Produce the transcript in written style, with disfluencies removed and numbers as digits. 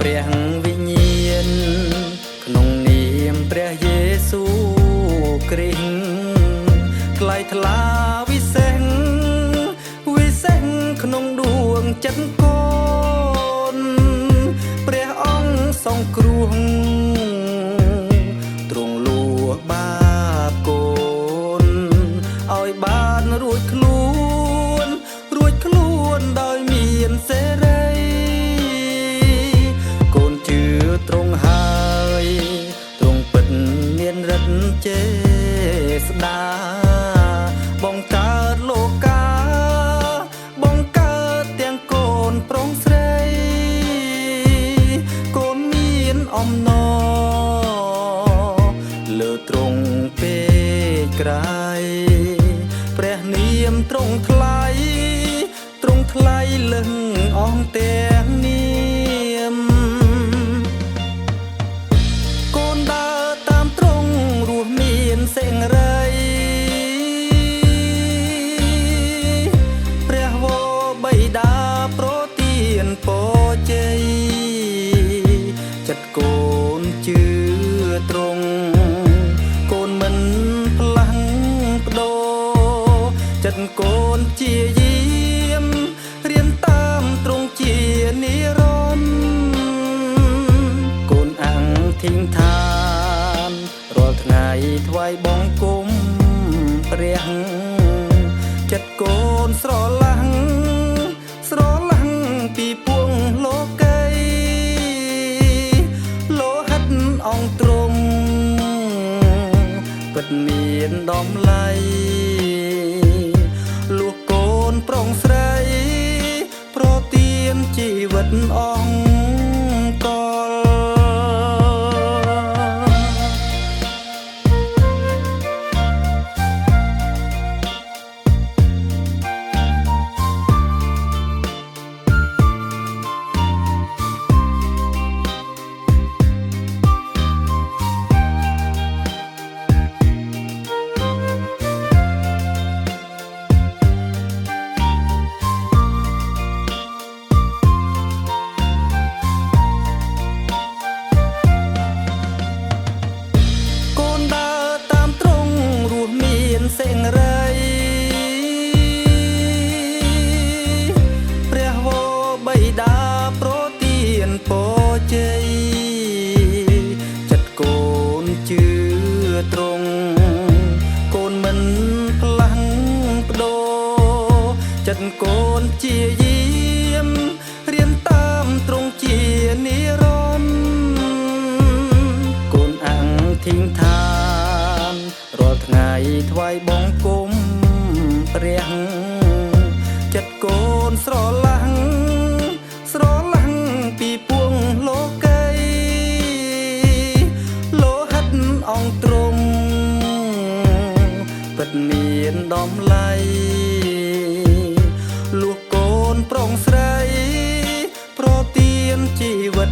ព្រះវិញ្ញាណក្នុងនាមព្រះយេស៊ូគ្រីស្ទថ្លៃថ្លាវិសេសក្នុងដួងចិត្តកូនព្រះអង្គសង្គ្រោះទ្រង់លួសបាបកូនឲ្យបានរួចខ្លួនដោយមានសេរីកូនជឿទ្រង់ហើយទ្រង់ពិតមានឫទ្ធិចេស្តាបង្កើតលោកាបង្កើតទាំងកូនប្រុងស្រីកូនមានអំណរលើទ្រង់ពេកក្រៃព្រះនាមទ្រង់ថ្លៃលឹងអងទាំងនាមកូនដើរតាមទ្រង់រស់មានសេរីព្រះវរបិតាប្រទានពរជ័យចិត្តកូនជឿទ្រង់កូនមិនផ្លាំងប្ដូរចិត្តកូនជាយាមរៀនតាមទ្រង់ជានិរន្តរ៍កូនអង្គធីងឋានរាល់ថ្ងៃថ្វាយបង្គំព្រះចិត្តកូនស្រឡាំងពីពួងលោកីលោហិតអង្គទ្រង់ពិតមានតម្លៃលួសកូនប្រុងស្រីប្រទានជីវិតអង្គលសេរីព្រះវរបិតាប្រទានពរជ័យចិត្តកូនជឿទ្រង់កូនមិនផ្លាំងប្ដូរចិត្តកូនជាយាមរៀនតាមទ្រង់ជានិរន្តរ៍កូនអង្គធីងឋានរាល់ថ្ងៃថ្វាយបង្គំព្រះចិត្តកូនស្រឡាំងពីពួងលោកីលោហិតអង្គទ្រង់ពិតមានតម្លៃលួសកូនប្រុងស្រីប្រទានជីវិត